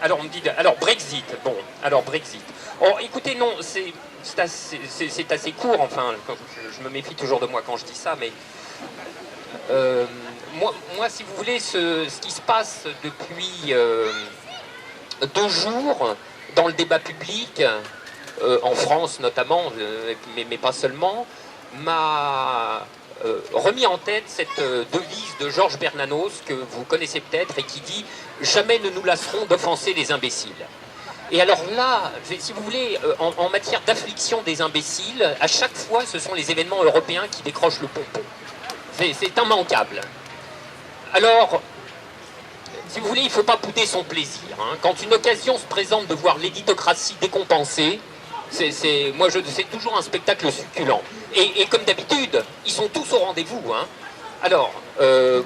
Alors, on me dit... Alors, Brexit. Bon, alors, Brexit. Oh, écoutez, non, c'est assez court, enfin, je me méfie toujours de moi quand je dis ça, mais... moi, si vous voulez, ce qui se passe depuis 2 jours dans le débat public, en France notamment, mais pas seulement, m'a remis en tête cette devise de Georges Bernanos que vous connaissez peut-être et qui dit « Jamais ne nous lasserons d'offenser les imbéciles ». Et alors là, si vous voulez, en matière d'affliction des imbéciles, à chaque fois, ce sont les événements européens qui décrochent le pompon. C'est immanquable. Alors, si vous voulez, il ne faut pas bouder son plaisir. Hein. Quand une occasion se présente de voir l'éditocratie décompensée, c'est toujours un spectacle succulent. Et comme d'habitude, ils sont tous au rendez-vous. Hein. Alors,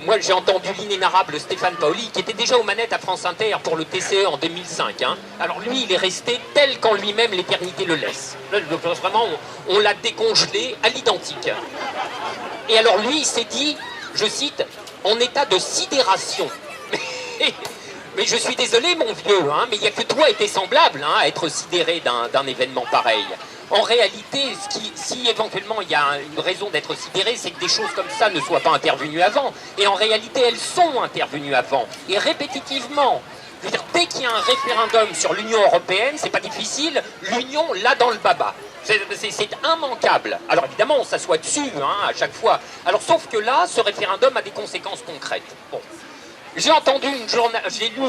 moi j'ai entendu l'inénarrable Stéphane Paoli, qui était déjà aux manettes à France Inter pour le TCE en 2005. Hein. Alors lui, il est resté tel qu'en lui-même l'éternité le laisse. Là, vraiment, on l'a décongelé à l'identique. Et alors lui, il s'est dit, je cite, « en état de sidération ». Mais je suis désolé, mon vieux, hein, mais il n'y a que toi et tes semblables hein, à être sidéré d'un événement pareil. En réalité, si éventuellement il y a une raison d'être sidéré, c'est que des choses comme ça ne soient pas intervenues avant. Et en réalité, elles sont intervenues avant, et répétitivement. Je veux dire, dès qu'il y a un référendum sur l'Union européenne, c'est pas difficile, l'Union l'a dans le baba. C'est immanquable. Alors évidemment, on s'assoit dessus hein, à chaque fois. Alors sauf que là, ce référendum a des conséquences concrètes. Bon. J'ai entendu j'ai lu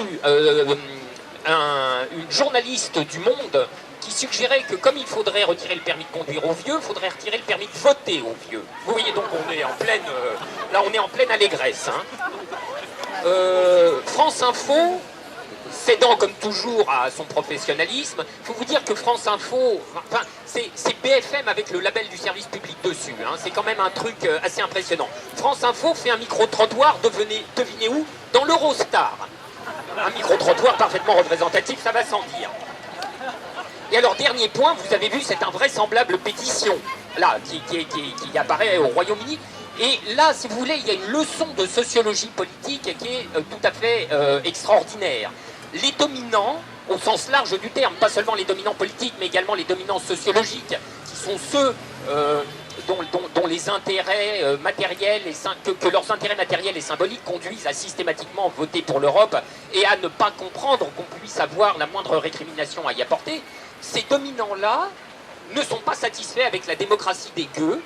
une journaliste du Monde qui suggérait que comme il faudrait retirer le permis de conduire aux vieux, il faudrait retirer le permis de voter aux vieux. Vous voyez donc on est en pleine, là on est en pleine allégresse. Hein. France Info, cédant comme toujours à son professionnalisme, il faut vous dire que France Info, enfin, c'est BFM avec le label du service public dessus, hein, c'est quand même un truc assez impressionnant. France Info fait un micro-trottoir, devinez où? Dans l'Eurostar. Un micro-trottoir parfaitement représentatif, ça va sans dire. Et alors, dernier point, vous avez vu cette invraisemblable pétition, là, qui apparaît au Royaume-Uni. Et là, si vous voulez, il y a une leçon de sociologie politique qui est tout à fait extraordinaire. Les dominants, au sens large du terme, pas seulement les dominants politiques, mais également les dominants sociologiques, qui sont ceux dont les intérêts matériels que leurs intérêts matériels et symboliques conduisent à systématiquement voter pour l'Europe et à ne pas comprendre qu'on puisse avoir la moindre récrimination à y apporter, ces dominants-là ne sont pas satisfaits avec la démocratie des gueux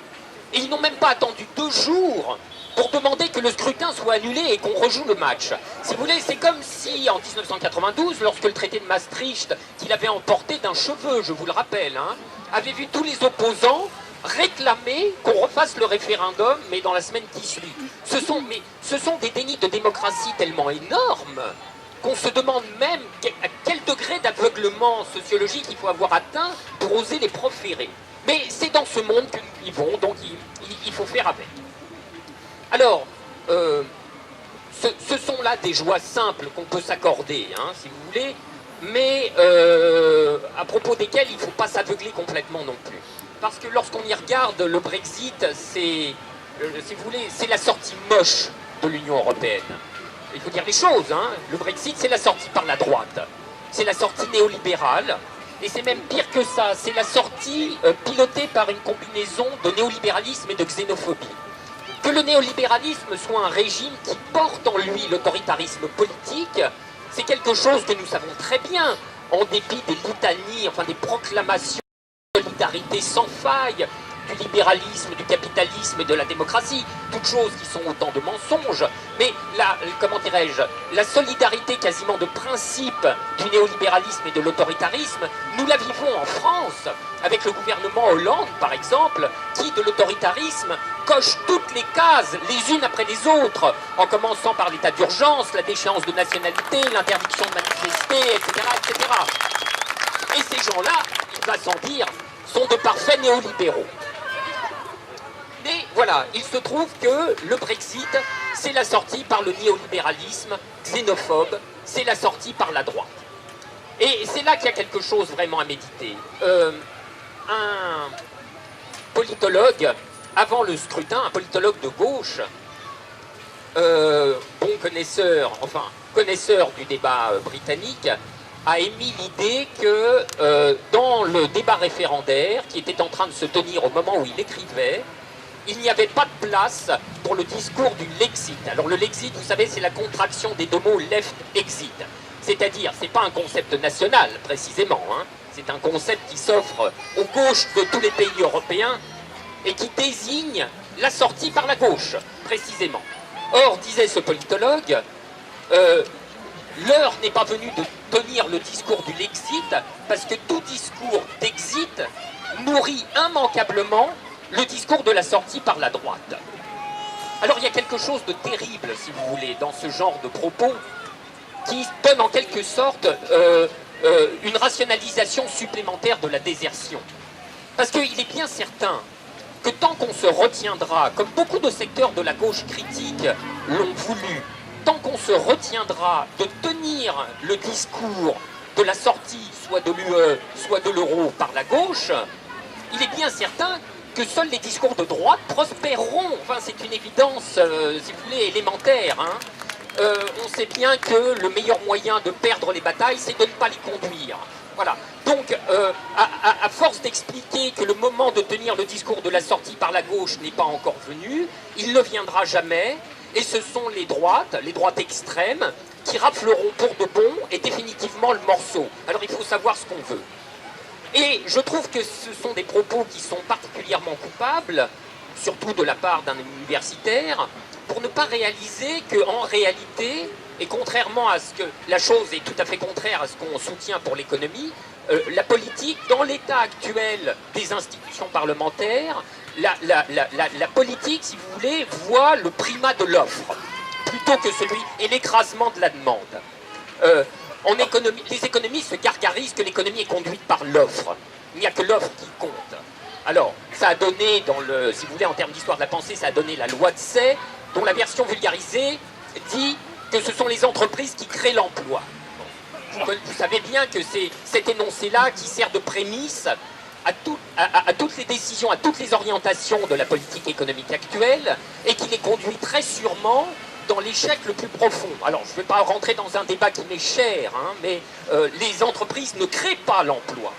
et ils n'ont même pas attendu 2 jours pour demander que le scrutin soit annulé et qu'on rejoue le match. Si vous voulez, c'est comme si, en 1992, lorsque le traité de Maastricht, qu'il avait emporté d'un cheveu, je vous le rappelle, hein, avait vu tous les opposants réclamer qu'on refasse le référendum, mais dans la semaine qui suit. Ce sont des dénis de démocratie tellement énormes qu'on se demande même à quel degré d'aveuglement sociologique il faut avoir atteint pour oser les proférer. Mais c'est dans ce monde que nous vivons, donc il faut faire avec. Alors, ce sont là des joies simples qu'on peut s'accorder, hein, si vous voulez, mais à propos desquelles il ne faut pas s'aveugler complètement non plus. Parce que lorsqu'on y regarde, le Brexit, si vous voulez, c'est la sortie moche de l'Union européenne. Il faut dire les choses, hein. Le Brexit, c'est la sortie par la droite. C'est la sortie néolibérale. Et c'est même pire que ça. C'est la sortie pilotée par une combinaison de néolibéralisme et de xénophobie. Que le néolibéralisme soit un régime qui porte en lui l'autoritarisme politique, c'est quelque chose que nous savons très bien, en dépit des litanies, enfin des proclamations de solidarité sans faille, du libéralisme, du capitalisme et de la démocratie, toutes choses qui sont autant de mensonges, mais comment dirais-je, la solidarité quasiment de principe du néolibéralisme et de l'autoritarisme, nous la vivons en France, avec le gouvernement Hollande par exemple, qui de l'autoritarisme coche toutes les cases, les unes après les autres, en commençant par l'état d'urgence, la déchéance de nationalité, l'interdiction de manifester, etc., etc. Et ces gens-là, il va sans dire, sont de parfaits néolibéraux. Mais voilà, il se trouve que le Brexit, c'est la sortie par le néolibéralisme xénophobe, c'est la sortie par la droite. Et c'est là qu'il y a quelque chose vraiment à méditer. Un politologue, avant le scrutin, un politologue de gauche, bon connaisseur, enfin connaisseur du débat britannique, a émis l'idée que dans le débat référendaire qui était en train de se tenir au moment où il écrivait, il n'y avait pas de place pour le discours du Lexit. Alors le Lexit, vous savez, c'est la contraction des deux mots left-exit. C'est-à-dire, c'est pas un concept national, précisément, hein. C'est un concept qui s'offre aux gauches de tous les pays européens et qui désigne la sortie par la gauche, précisément. Or, disait ce politologue, l'heure n'est pas venue de tenir le discours du Lexit, parce que tout discours d'exit nourrit immanquablement le discours de la sortie par la droite. Alors il y a quelque chose de terrible, si vous voulez, dans ce genre de propos, qui donne en quelque sorte une rationalisation supplémentaire de la désertion. Parce qu'il est bien certain que tant qu'on se retiendra, comme beaucoup de secteurs de la gauche critique l'ont voulu, tant qu'on se retiendra de tenir le discours de la sortie, soit de l'UE, soit de l'euro par la gauche, il est bien certain que seuls les discours de droite prospéreront. Enfin, c'est une évidence, si vous voulez, élémentaire, hein. On sait bien que le meilleur moyen de perdre les batailles, c'est de ne pas les conduire. Voilà. Donc, à force d'expliquer que le moment de tenir le discours de la sortie par la gauche n'est pas encore venu, il ne viendra jamais, et ce sont les droites extrêmes, qui rafleront pour de bon et définitivement le morceau. Alors, il faut savoir ce qu'on veut. Et je trouve que ce sont des propos qui sont particulièrement coupables, surtout de la part d'un universitaire, pour ne pas réaliser qu'en réalité, et contrairement à ce que la chose est tout à fait contraire à ce qu'on soutient pour l'économie, la politique, dans l'état actuel des institutions parlementaires, la politique, si vous voulez, voit le primat de l'offre, plutôt que celui et l'écrasement de la demande. En économie, les économistes se gargarisent que l'économie est conduite par l'offre. Il n'y a que l'offre qui compte. Alors, ça a donné, si vous voulez, en termes d'histoire de la pensée, ça a donné la loi de Say, dont la version vulgarisée dit que ce sont les entreprises qui créent l'emploi. Vous savez bien que c'est cet énoncé-là qui sert de prémisse à toutes les décisions, à toutes les orientations de la politique économique actuelle, et qui les conduit très sûrement dans l'échec le plus profond. Alors, je ne vais pas rentrer dans un débat qui m'est cher, hein, mais les entreprises ne créent pas l'emploi.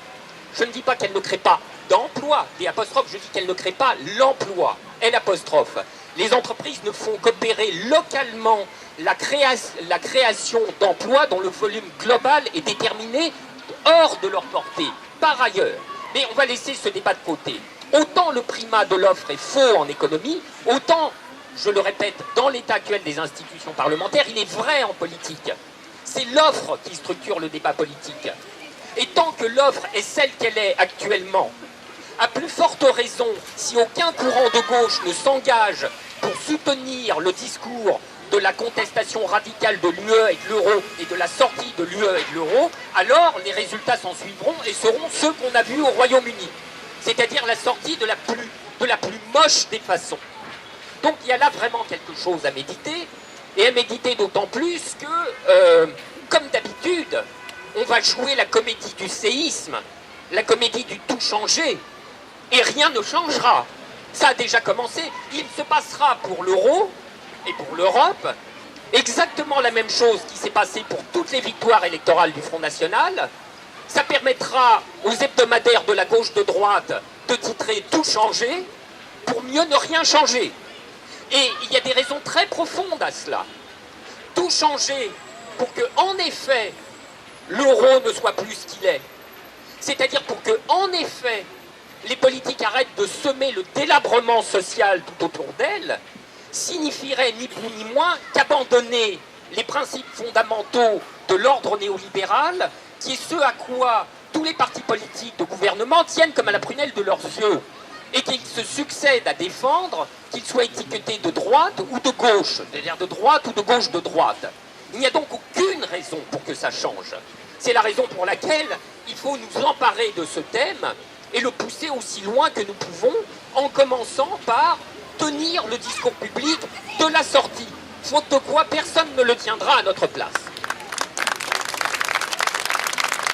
Je ne dis pas qu'elles ne créent pas d'emploi, des apostrophes, je dis qu'elles ne créent pas l'emploi, l'apostrophe. Les entreprises ne font qu'opérer localement la création d'emplois dont le volume global est déterminé hors de leur portée, par ailleurs. Mais on va laisser ce débat de côté. Autant le primat de l'offre est faux en économie, autant, je le répète, dans l'état actuel des institutions parlementaires, il est vrai en politique. C'est l'offre qui structure le débat politique. Et tant que l'offre est celle qu'elle est actuellement, à plus forte raison, si aucun courant de gauche ne s'engage pour soutenir le discours de la contestation radicale de l'UE et de l'euro et de la sortie de l'UE et de l'euro, alors les résultats s'en suivront et seront ceux qu'on a vus au Royaume-Uni. C'est-à-dire la sortie de la plus moche des façons. Donc il y a là vraiment quelque chose à méditer, et à méditer d'autant plus que, comme d'habitude, on va jouer la comédie du séisme, la comédie du tout changer, et rien ne changera. Ça a déjà commencé. Il se passera pour l'euro et pour l'Europe exactement la même chose qui s'est passée pour toutes les victoires électorales du Front National. Ça permettra aux hebdomadaires de la gauche de droite de titrer « tout changer » pour mieux ne rien changer. Et il y a des raisons très profondes à cela. Tout changer pour que, en effet, l'euro ne soit plus ce qu'il est. C'est-à-dire pour que, en effet, les politiques arrêtent de semer le délabrement social tout autour d'elles, signifierait ni plus ni moins qu'abandonner les principes fondamentaux de l'ordre néolibéral, qui est ce à quoi tous les partis politiques de gouvernement tiennent comme à la prunelle de leurs yeux, et qu'ils se succèdent à défendre, qu'ils soient étiquetés de droite ou de gauche, c'est-à-dire de droite ou de gauche de droite. Il n'y a donc aucune raison pour que ça change. C'est la raison pour laquelle il faut nous emparer de ce thème et le pousser aussi loin que nous pouvons, en commençant par tenir le discours public de la sortie, faute de quoi personne ne le tiendra à notre place.